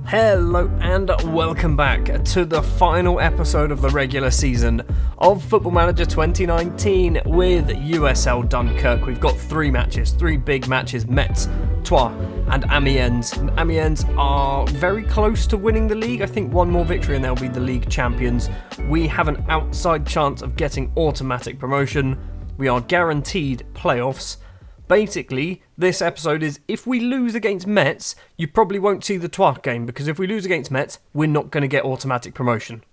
Hello and welcome back to the final episode of the regular season of Football Manager 2019 with USL Dunkerque. We've got three big matches, Metz, Troyes and Amiens. Amiens are very close to winning the league. I think one more victory and they'll be the league champions. We have an outside chance of getting automatic promotion. We are guaranteed playoffs. Basically, this episode is, if we lose against Metz, you probably won't see the Troyes game, because if we lose against Metz, we're not going to get automatic promotion.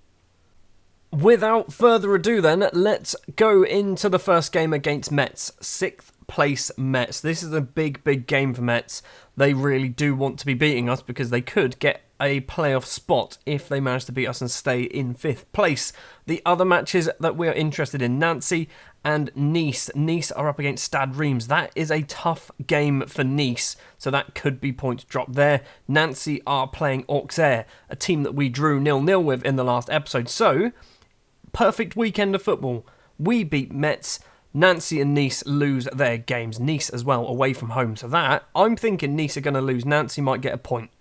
Without further ado then, let's go into the first game against Metz. 6th place Metz. This is a big game for Metz. They really do want to be beating us, because they could get a playoff spot if they manage to beat us and stay in 5th place. The other matches that we are interested in, Nancy and Nice. Nice are up against Stade Reims. That is a tough game for Nice, so that could be points dropped there. Nancy are playing Auxerre, a team that we drew 0-0 with in the last episode. So, perfect weekend of football. We beat Metz. Nancy and Nice lose their games. Nice as well, away from home. So that, I'm thinking Nice are going to lose. Nancy might get a point.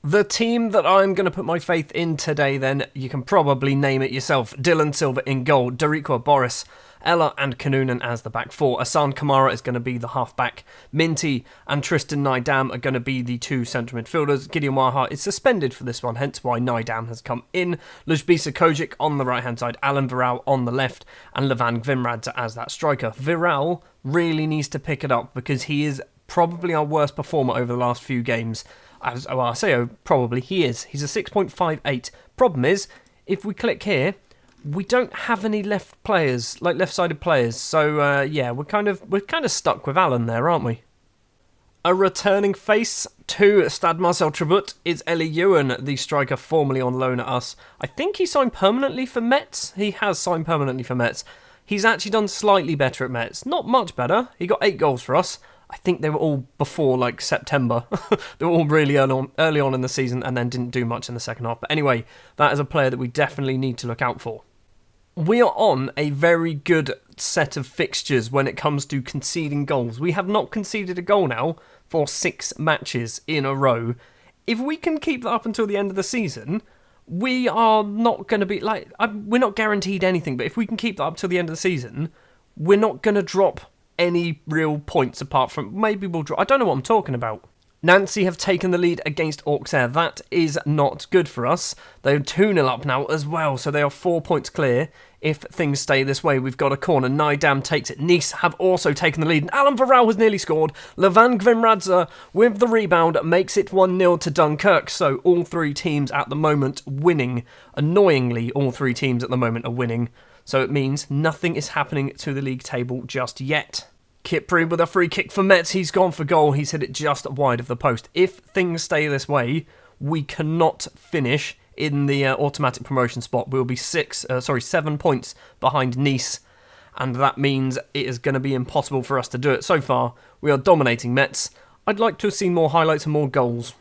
The team that I'm going to put my faith in today then, you can probably name it yourself. Dylan Silva in goal, Darikwa Boris, Ella and Kanunan as the back four. Asan Kamara is going to be the half-back. Minty and Tristan Nydam are going to be the two central midfielders. Gideon Waha is suspended for this one, hence why Nydam has come in. Lujbisa Kojic on the right-hand side, Alan Viral on the left, and Levan Gvimradze as that striker. Viral really needs to pick it up because he is probably our worst performer over the last few games. Probably he is. He's a 6.58. Problem is, if we click here, we don't have any left-sided players. So we're kind of stuck with Alan there, aren't we? A returning face to Stade Marcel Tribut is Eli Ewan, the striker formerly on loan at us. I think he signed permanently for Metz. He has signed permanently for Metz. He's actually done slightly better at Metz. Not much better. He got 8 goals for us. I think they were all before September. They were all really early on in the season and then didn't do much in the second half. But anyway, that is a player that we definitely need to look out for. We are on a very good set of fixtures when it comes to conceding goals. We have not conceded a goal now for 6 matches in a row. If we can keep that up until the end of the season, we are not going to be we're not guaranteed anything, but if we can keep that up till the end of the season, we're not going to drop any real points apart from maybe we'll draw. I don't know what I'm talking about. Nancy have taken the lead against Auxerre. That is not good for us. They're 2-0 up now as well, so they are 4 points clear if things stay this way. We've got a corner. Nydam takes it. Nice have also taken the lead. And Alan Viral has nearly scored. Levan Gvimradze with the rebound makes it 1-0 to Dunkerque. So all 3 teams at the moment winning. Annoyingly, all 3 teams at the moment are winning. So it means nothing is happening to the league table just yet. Kipri with a free kick for Metz. He's gone for goal. He's hit it just wide of the post. If things stay this way, we cannot finish in the automatic promotion spot. We'll be 7 points behind Nice. And that means it is going to be impossible for us to do it. So far, we are dominating Metz. I'd like to have seen more highlights and more goals.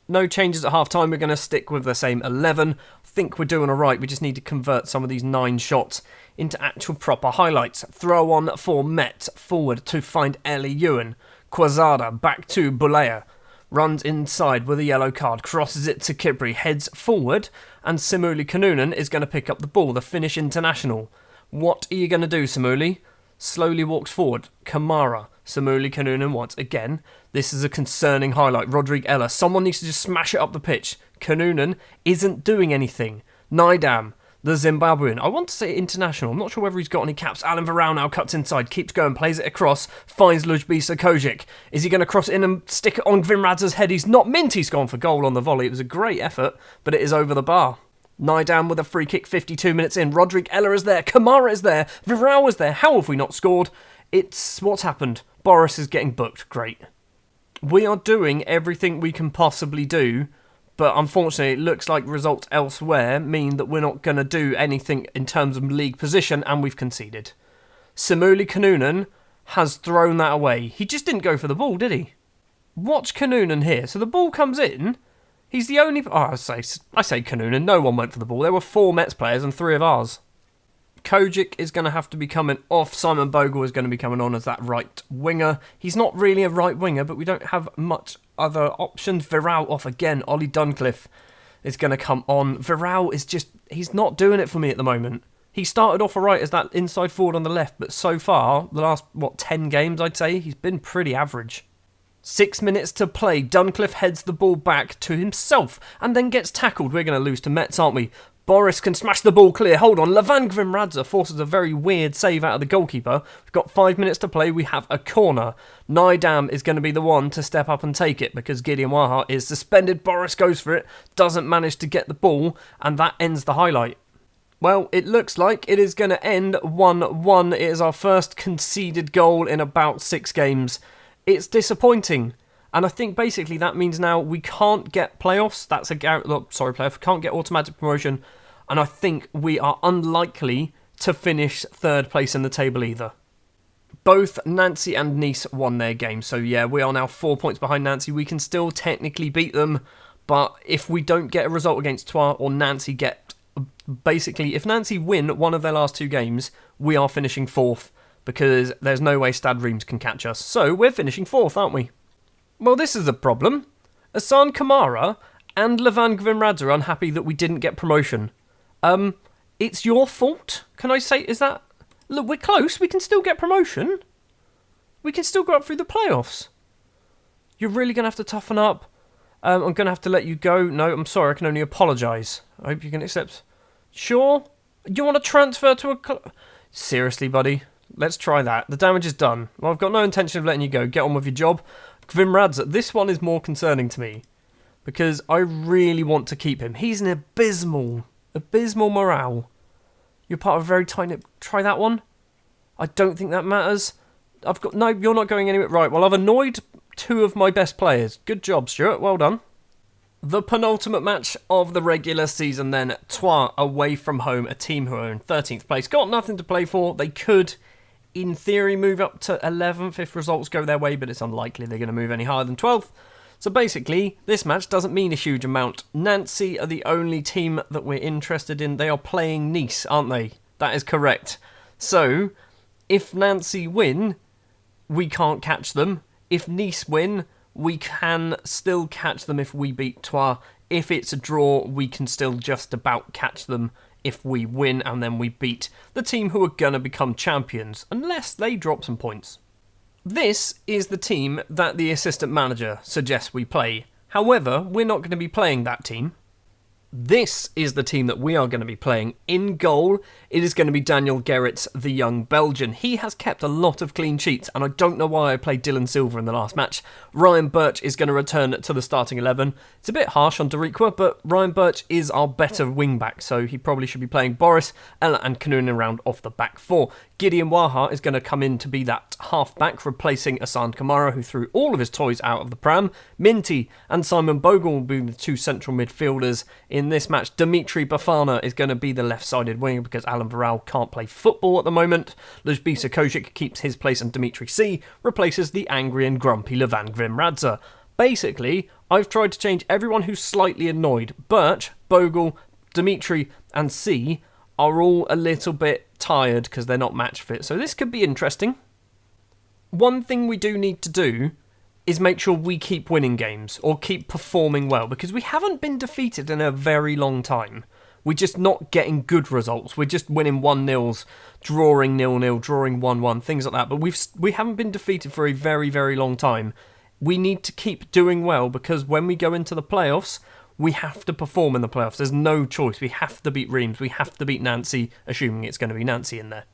No changes at half-time. We're going to stick with the same 11. I think we're doing alright. We just need to convert some of these 9 shots into actual proper highlights. Throw on for Metz. Forward to find Eli Ewan. Quazada back to Bulea. Runs inside with a yellow card. Crosses it to Kipri. Heads forward. And Simuli Kanunan is going to pick up the ball. The Finnish international. What are you going to do, Simuli? Slowly walks forward. Kamara. Simuli Kanunan once again. This is a concerning highlight. Rodrigue Ella. Someone needs to just smash it up the pitch. Kanunan isn't doing anything. Nydam, the Zimbabwean. I want to say international. I'm not sure whether he's got any caps. Alan Viral now cuts inside. Keeps going. Plays it across. Finds Lujbisa Kojic. Is he going to cross it in and stick it on Gvimradze's head? He's not. Minty's gone for goal on the volley. It was a great effort, but it is over the bar. Nydam with a free kick 52 minutes in. Rodrigue Ella is there. Kamara is there. Viral is there. How have we not scored? It's what's happened. Boris is getting booked. Great. We are doing everything we can possibly do, but unfortunately it looks like results elsewhere mean that we're not going to do anything in terms of league position, and we've conceded. Simuli Kanunan has thrown that away. He just didn't go for the ball, did he? Watch Kanunan here. So the ball comes in. He's the only... I say Kanunan. No one went for the ball. There were 4 Metz players and 3 of ours. Kojic is going to have to be coming off. Simon Bogle is going to be coming on as that right winger. He's not really a right winger, but we don't have much other options. Viral off again. Ollie Duncliffe is going to come on. Viral is just, he's not doing it for me at the moment. He started off alright as that inside forward on the left, but so far, the last, 10 games I'd say, he's been pretty average. 6 minutes to play. Duncliffe heads the ball back to himself and then gets tackled. We're going to lose to Metz, aren't we? Boris can smash the ball clear. Hold on. Levan Grimradze forces a very weird save out of the goalkeeper. We've got 5 minutes to play. We have a corner. Nydam is going to be the one to step up and take it because Gideon Waha is suspended. Boris goes for it. Doesn't manage to get the ball. And that ends the highlight. Well, it looks like it is going to end 1-1. It is our first conceded goal in about 6 games. It's disappointing. And I think basically that means now we can't get playoffs. That's playoff. We can't get automatic promotion. And I think we are unlikely to finish 3rd place in the table either. Both Nancy and Nice won their game. So yeah, we are now 4 points behind Nancy. We can still technically beat them. But if we don't get a result against Troyes or Nancy get... Basically, if Nancy win one of their last 2 games, we are finishing 4th. Because there's no way Stade Reims can catch us. So we're finishing 4th, aren't we? Well, this is a problem. Asan Kamara and Levan Grimradze are unhappy that we didn't get promotion. It's your fault? Can I say, is that... Look, we're close. We can still get promotion. We can still go up through the playoffs. You're really going to have to toughen up. I'm going to have to let you go. No, I'm sorry. I can only apologise. I hope you can accept. Sure? You want to transfer to a... Seriously, buddy? Let's try that. The damage is done. Well, I've got no intention of letting you go. Get on with your job. Grimradze, this one is more concerning to me. Because I really want to keep him. He's an abysmal morale. You're part of a very tiny... Try that one. I don't think that matters. No, you're not going anywhere. Right, well, I've annoyed 2 of my best players. Good job, Stuart. Well done. The penultimate match of the regular season then. Troyes away from home. A team who are in 13th place. Got nothing to play for. They could, in theory, move up to 11th if results go their way, but it's unlikely they're going to move any higher than 12th. So basically, this match doesn't mean a huge amount. Nancy are the only team that we're interested in. They are playing Nice, aren't they? That is correct. So, if Nancy win, we can't catch them. If Nice win, we can still catch them if we beat Troyes. If it's a draw, we can still just about catch them if we win and then we beat the team who are going to become champions, unless they drop some points. This is the team that the assistant manager suggests we play. However, we're not going to be playing that team. This is the team that we are going to be playing. In goal, it is going to be Daniel Gerrits, the young Belgian. He has kept a lot of clean sheets, and I don't know why I played Dylan Silva in the last match. Ryan Birch is going to return to the starting 11. It's a bit harsh on Deriqua, but Ryan Birch is our better wing-back, so he probably should be playing Boris, Ella and Kanunin around off the back 4. Gideon Waha is going to come in to be that half-back, replacing Asan Kamara, who threw all of his toys out of the pram. Minty and Simon Bogle will be the 2 central midfielders in this match. Dimitri Bafana is going to be the left-sided winger because Alan Viral can't play football at the moment. Luzbisa Kojic keeps his place and Dimitri C replaces the angry and grumpy Levan Grimradze. Basically, I've tried to change everyone who's slightly annoyed. Birch, Bogle, Dimitri and C are all a little bit tired because they're not match fit. So this could be interesting. One thing we do need to do is make sure we keep winning games or keep performing well because we haven't been defeated in a very long time. We're just not getting good results. We're just winning 1-0s, drawing 0-0, drawing 1-1, things like that. But we haven't been defeated for a very, very long time. We need to keep doing well because when we go into the playoffs, we have to perform in the playoffs. There's no choice. We have to beat Reims. We have to beat Nancy, assuming it's going to be Nancy in there.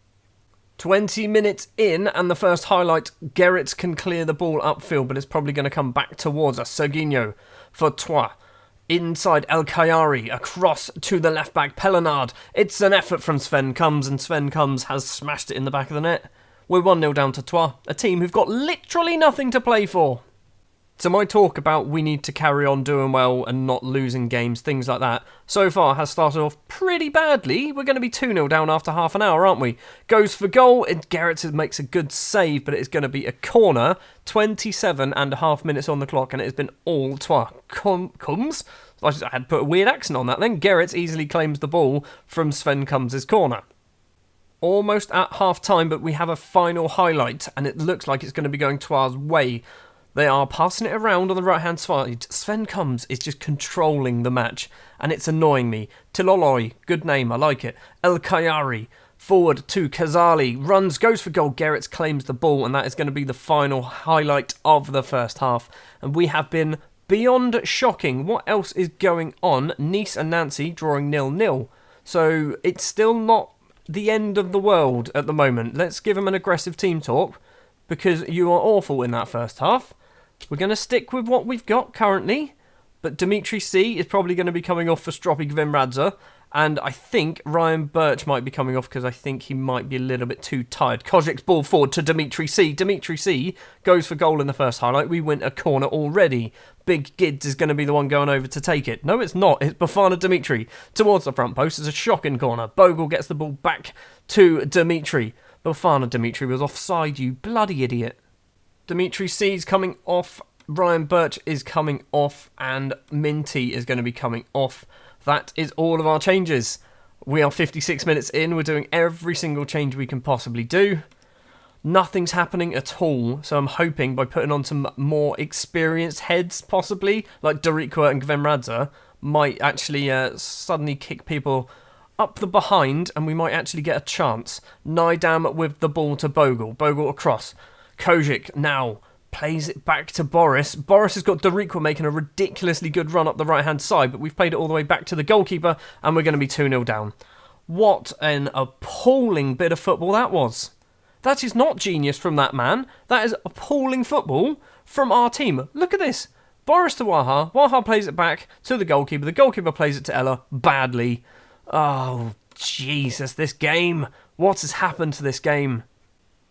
20 minutes in, and the first highlight, Gerrits can clear the ball upfield, but it's probably going to come back towards us. Serginho for Troyes. Inside El Kayari, across to the left-back Pellenard. It's an effort from Sven Combs, and Sven Combs has smashed it in the back of the net. We're 1-0 down to Troyes, a team who've got literally nothing to play for. So my talk about we need to carry on doing well and not losing games, things like that, so far has started off pretty badly. We're going to be 2-0 down after half an hour, aren't we? Goes for goal, and Gerrits makes a good save, but it's going to be a corner. 27.5 minutes on the clock, and it has been all Troyes. Combs? I had to put a weird accent on that then. Gerrits easily claims the ball from Sven Combs' corner. Almost at half time, but we have a final highlight, and it looks like it's going to be going Troyes' way. They are passing it around on the right-hand side. Sven Combs is just controlling the match, and it's annoying me. Tiloloy, good name, I like it. El Kayari, forward to Kazali, runs, goes for goal. Gerrits claims the ball, and that is going to be the final highlight of the first half. And we have been beyond shocking. What else is going on? Nice and Nancy drawing 0-0. So it's still not the end of the world at the moment. Let's give them an aggressive team talk, because you are awful in that first half. We're going to stick with what we've got currently, but Dimitri C is probably going to be coming off for Stroppy Gvimradze, and I think Ryan Birch might be coming off because I think he might be a little bit too tired. Kozic's ball forward to Dimitri C. Dimitri C goes for goal in the first highlight. We win a corner already. Big Gids is going to be the one going over to take it. No, it's not. It's Bafana Dimitri towards the front post. It's a shocking corner. Bogle gets the ball back to Dimitri. Bafana Dimitri was offside, you bloody idiot. Dimitri C is coming off, Ryan Birch is coming off, and Minty is going to be coming off. That is all of our changes. We are 56 minutes in, we're doing every single change we can possibly do. Nothing's happening at all, so I'm hoping by putting on some more experienced heads, possibly, like Darikwa and Gvemradze, might actually suddenly kick people up the behind, and we might actually get a chance. Nidam with the ball to Bogle. Bogle across. Kojic now plays it back to Boris. Boris has got Darikwa making a ridiculously good run up the right-hand side, but we've played it all the way back to the goalkeeper, and we're going to be 2-0 down. What an appalling bit of football that was. That is not genius from that man. That is appalling football from our team. Look at this. Boris to Waha. Waha plays it back to the goalkeeper. The goalkeeper plays it to Ella badly. Oh, Jesus, this game. What has happened to this game?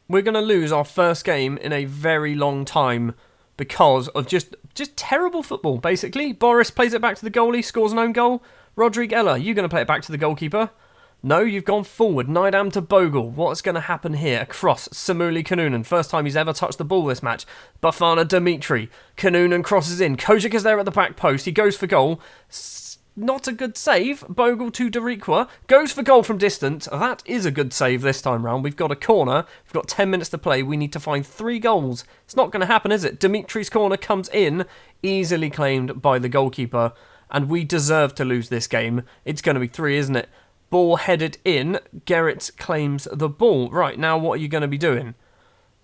We're going to lose our first game in a very long time because of just terrible football, basically. Boris plays it back to the goalie, scores an own goal. Rodrigue Ella, you going to play it back to the goalkeeper? No, you've gone forward. Nidam to Bogle. What's going to happen here? Across Samuli Kanunen. First time he's ever touched the ball this match. Bafana Dimitri. Kanunen crosses in. Kojic is there at the back post. He goes for goal. Not a good save. Bogle to Darikwa. Goes for goal from distance. That is a good save this time round. We've got a corner. We've got 10 minutes to play. We need to find 3 goals. It's not going to happen, is it? Dimitri's corner comes in. Easily claimed by the goalkeeper. And we deserve to lose this game. It's going to be 3, isn't it? Ball headed in. Gerrits claims the ball. Right, now what are you going to be doing?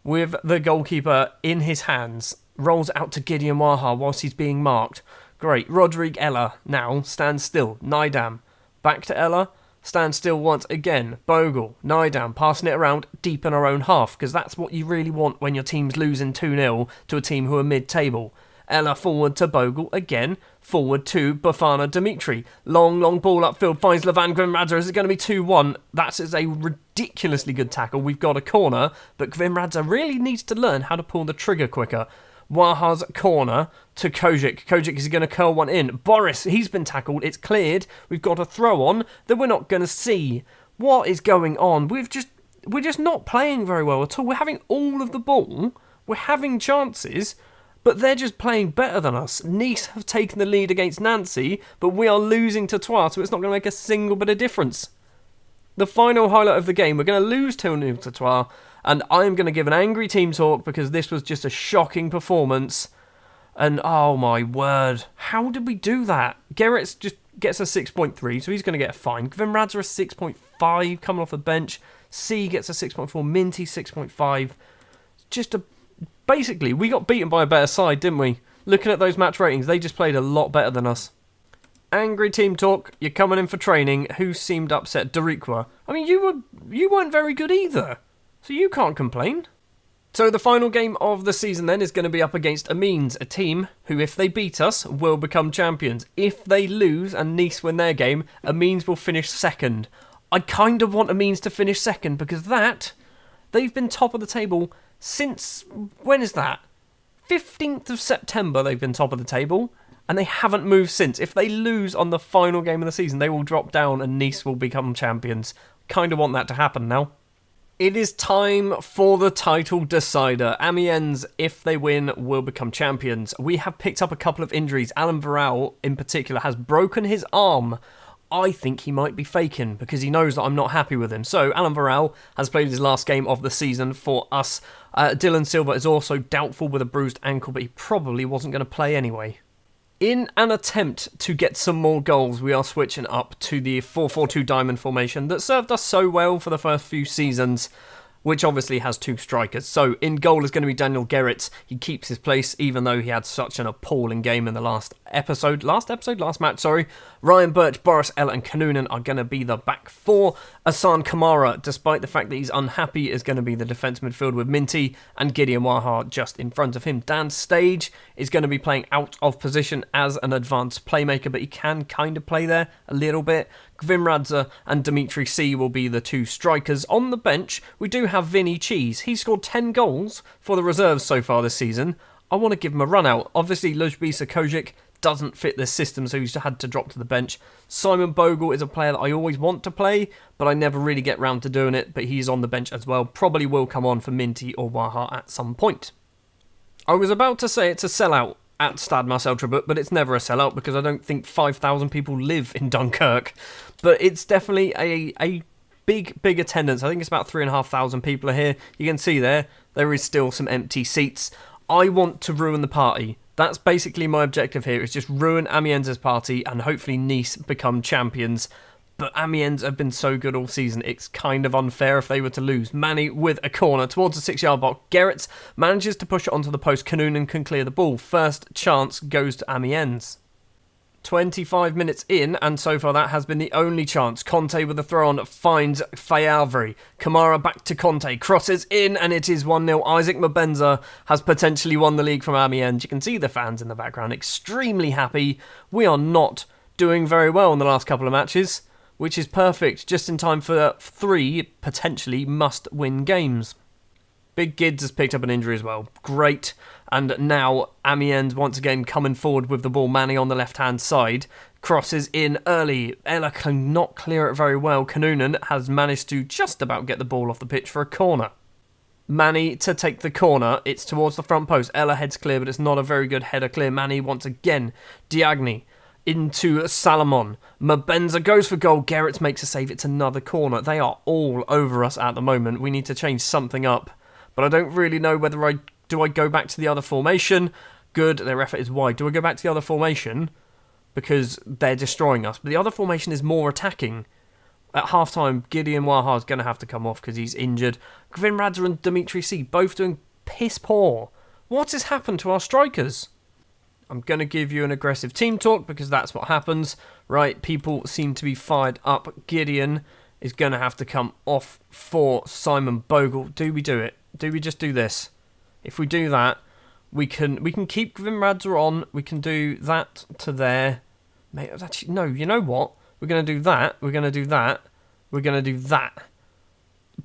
With the goalkeeper in his hands. Rolls out to Gideon Waha whilst he's being marked. Great. Rodrigue Ella now stands still. Nidam. Back to Ella. Stands still once again. Bogle. Nidam. Passing it around deep in our own half. Because that's what you really want when your team's losing 2-0 to a team who are mid-table. Ella forward to Bogle again. Forward to Bafana Dimitri. Long ball upfield. Finds Levan Gvimradze. Is it going to be 2-1? That is a ridiculously good tackle. We've got a corner. But Gvimradze really needs to learn how to pull the trigger quicker. Waha's corner to Kojic. Kojic is going to curl one in. Boris, he's been tackled. It's cleared. We've got a throw on that we're not going to see. What is going on? We're just not playing very well at all. We're having all of the ball. We're having chances, but they're just playing better than us. Nice have taken the lead against Nancy, but we are losing to Troyes, so it's not going to make a single bit of difference. The final highlight of the game, we're going to lose 2-0 to Troyes, and I'm going to give an angry team talk because this was just a shocking performance. And oh my word, how did we do that? Gerrits just gets a 6.3, so he's going to get a fine. Gvimradze a 6.5 coming off the bench. C gets a 6.4, Minty 6.5. Basically, we got beaten by a better side, didn't we? Looking at those match ratings, they just played a lot better than us. Angry team talk, you're coming in for training. Who seemed upset? Darikwa. I mean, you weren't very good either, so you can't complain. So the final game of the season then is going to be up against Amiens, a team who, if they beat us, will become champions. If they lose and Nice win their game, Amiens will finish second. I kind of want Amiens to finish second because they've been top of the table since, when is that? 15th of September they've been top of the table, and they haven't moved since. If they lose on the final game of the season, they will drop down and Nice will become champions. Kind of want that to happen now. It is time for the title decider. Amiens, if they win, will become champions. We have picked up a couple of injuries. Alan Varel, in particular, has broken his arm. I think he might be faking because he knows that I'm not happy with him. So Alan Varel has played his last game of the season for us. Dylan Silva is also doubtful with a bruised ankle, but he probably wasn't going to play anyway. In an attempt to get some more goals, we are switching up to the 4-4-2 diamond formation that served us so well for the first few seasons, which obviously has two strikers. So in goal is going to be Daniel Gerrits. He keeps his place, even though he had such an appalling game in the last match. Ryan Birch, Boris Ella and Kanunen are going to be the back four. Asan Kamara, despite the fact that he's unhappy, is going to be the defence midfield with Minty and Gideon Waha just in front of him. Dan Stage is going to be playing out of position as an advanced playmaker, but he can kind of play there a little bit. Gvim Radza and Dimitri C will be the two strikers. On the bench, we do have Vinny Cheese. He scored 10 goals for the reserves so far this season. I want to give him a run out. Obviously, Lujbisa Kojic doesn't fit this system, so he's had to drop to the bench. Simon Bogle is a player that I always want to play, but I never really get round to doing it, but he's on the bench as well. Probably will come on for Minty or Waha at some point. I was about to say it's a sellout at Stade Marcel Tribut, but it's never a sellout because I don't think 5,000 people live in Dunkirk. But it's definitely a big attendance. I think it's about 3,500 people are here. You can see there is still some empty seats. I want to ruin the party. That's basically my objective here, is just ruin Amiens' party and hopefully Nice become champions. But Amiens have been so good all season, it's kind of unfair if they were to lose. Manny with a corner towards the 6-yard box. Gerrits manages to push it onto the post. Kanunen can clear the ball. First chance goes to Amiens. 25 minutes in, and so far that has been the only chance. Conte with a throw-on finds Fayavri. Kamara back to Conte, crosses in, and it is 1-0. Isaac Mabenza has potentially won the league from Amiens. You can see the fans in the background extremely happy. We are not doing very well in the last couple of matches, which is perfect, just in time for 3 potentially must-win games. Big Gids has picked up an injury as well. Great. And now Amiens once again coming forward with the ball. Manny on the left-hand side. Crosses in early. Ella cannot clear it very well. Kanunen has managed to just about get the ball off the pitch for a corner. Manny to take the corner. It's towards the front post. Ella heads clear, but it's not a very good header clear. Manny once again. Diagni into Salomon. Mabenza goes for goal. Gerrits makes a save. It's another corner. They are all over us at the moment. We need to change something up. But I don't really know whether I go back to the other formation. Good, their effort is wide. Do I go back to the other formation? Because they're destroying us. But the other formation is more attacking. At half-time, Gideon Waha is going to have to come off because he's injured. Gvin Radza and Dimitri C both doing piss poor. What has happened to our strikers? I'm going to give you an aggressive team talk because that's what happens. Right, people seem to be fired up. Gideon is going to have to come off for Simon Bogle. Do we do it? Do we just do this? If we do that, we can keep Gvim Radza on. We can do that to there. Mate, actually, no, you know what? We're going to do that. We're going to do that. We're going to do that.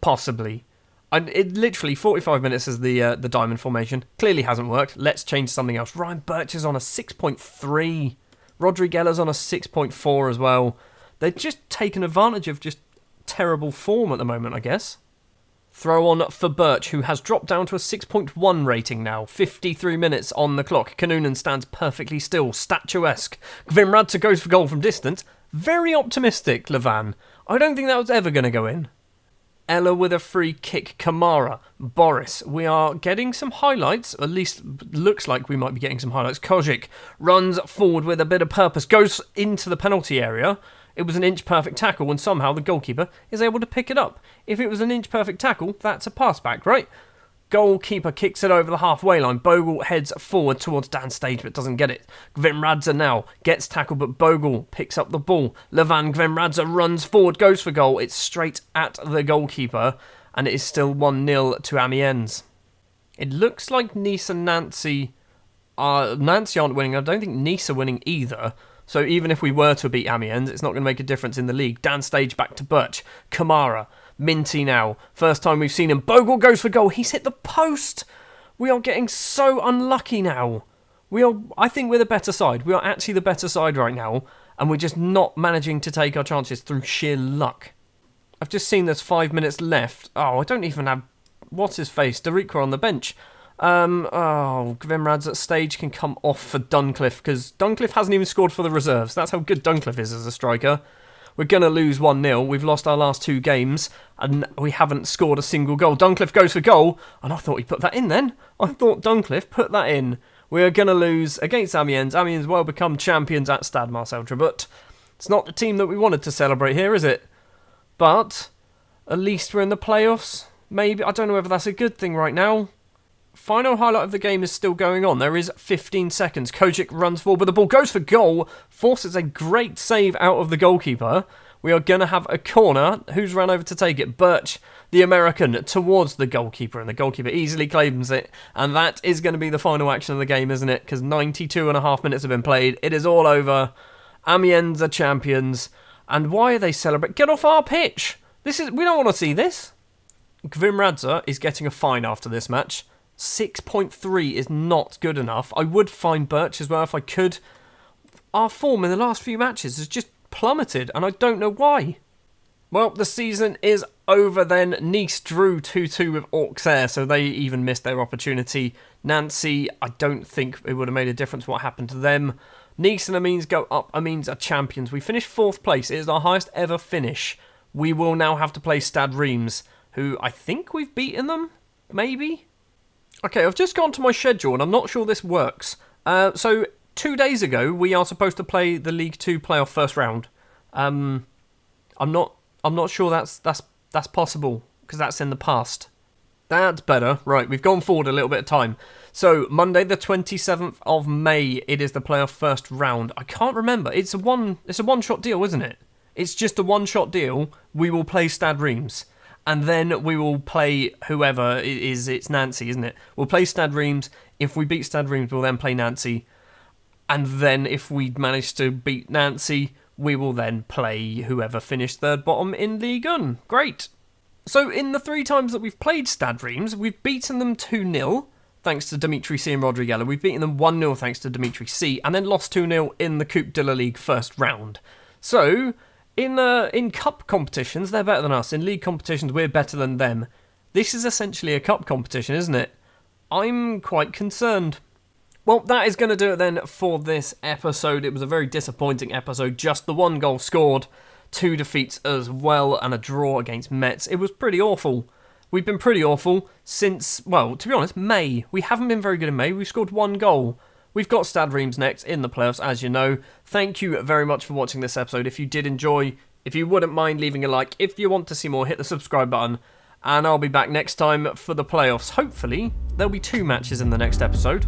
Possibly. It literally 45 minutes is the diamond formation. Clearly hasn't worked. Let's change something else. Ryan Birch is on a 6.3. Rodri Geller's on a 6.4 as well. They're just taking advantage of just terrible form at the moment, I guess. Throw on for Birch, who has dropped down to a 6.1 rating now. 53 minutes on the clock. Kanunen stands perfectly still, statuesque. Gvim Radza goes for goal from distance. Very optimistic, Levan. I don't think that was ever going to go in. Ella with a free kick. Kamara. Boris. We are getting some highlights. At least looks like we might be getting some highlights. Kojic runs forward with a bit of purpose. Goes into the penalty area. It was an inch-perfect tackle, and somehow the goalkeeper is able to pick it up. If it was an inch-perfect tackle, that's a pass-back, right? Goalkeeper kicks it over the halfway line. Bogle heads forward towards Dan Stage, but doesn't get it. Gvim Radza now gets tackled, but Bogle picks up the ball. Levan Gvim Radza runs forward, goes for goal. It's straight at the goalkeeper, and it is still 1-0 to Amiens. It looks like Nice and Nancy aren't winning. I don't think Nice are winning either. So even if we were to beat Amiens, it's not going to make a difference in the league. Dan Stage back to Birch. Kamara. Minty now. First time we've seen him. Bogle goes for goal. He's hit the post. We are getting so unlucky now. I think we're the better side. We are actually the better side right now. And we're just not managing to take our chances through sheer luck. I've just seen there's 5 minutes left. Oh, I don't even have... What's his face? Derricka on the bench. Gvim Radza at Stage can come off for Duncliffe because Duncliffe hasn't even scored for the reserves. That's how good Duncliffe is as a striker. We're going to lose 1-0. We've lost our last 2 games, and we haven't scored a single goal. Dunkerque goes for goal, and I thought he put that in then. I thought Dunkerque put that in. We're going to lose against Amiens. Amiens will become champions at Stade Marcel Tribut. It's not the team that we wanted to celebrate here, is it? But at least we're in the playoffs. Maybe. I don't know whether that's a good thing right now. Final highlight of the game is still going on. There is 15 seconds. Kojic runs forward, but the ball goes for goal. Forces a great save out of the goalkeeper. We are going to have a corner. Who's run over to take it? Birch, the American, towards the goalkeeper. And the goalkeeper easily claims it. And that is going to be the final action of the game, isn't it? Because 92.5 minutes have been played. It is all over. Amiens are champions. And why are they celebrating? Get off our pitch. We don't want to see this. Gvimradze is getting a fine after this match. 6.3 is not good enough. I would fine Birch as well if I could. Our form in the last few matches has just plummeted, and I don't know why. Well, the season is over then. Nice drew 2-2 with Auxerre, so they even missed their opportunity. Nancy, I don't think it would have made a difference what happened to them. Nice and Amiens go up. Amiens are champions. We finished 4th place. It is our highest ever finish. We will now have to play Stade Reims, who I think we've beaten them, maybe? Okay, I've just gone to my schedule and I'm not sure this works. So 2 days ago we are supposed to play the League 2 playoff first round. I'm not sure that's possible because that's in the past. That's better. Right, we've gone forward a little bit of time. So Monday the 27th of May, it is the playoff first round. I can't remember. It's a one-shot deal, isn't it? It's just a one-shot deal. We will play Stade Reims. And then we will play whoever it is. It's Nancy, isn't it? We'll play Stade Reims. If we beat Stade Reims, we'll then play Nancy. And then if we manage to beat Nancy, we will then play whoever finished third bottom in Ligue 1. Great. So in the 3 times that we've played Stade Reims, we've beaten them 2-0, thanks to Dimitri C and Rodriguez. We've beaten them 1-0 thanks to Dimitri C, and then lost 2-0 in the Coupe de la Ligue first round. So in cup competitions, they're better than us. In league competitions, we're better than them. This is essentially a cup competition, isn't it? I'm quite concerned. Well, that is going to do it then for this episode. It was a very disappointing episode. Just the 1 goal scored, 2 defeats as well, and a draw against Metz. It was pretty awful. We've been pretty awful since, well, to be honest, May. We haven't been very good in May. We've scored 1 goal. We've got Stade Reims next in the playoffs, as you know. Thank you very much for watching this episode. If you did enjoy, if you wouldn't mind leaving a like, if you want to see more, hit the subscribe button. And I'll be back next time for the playoffs. Hopefully, there'll be 2 matches in the next episode.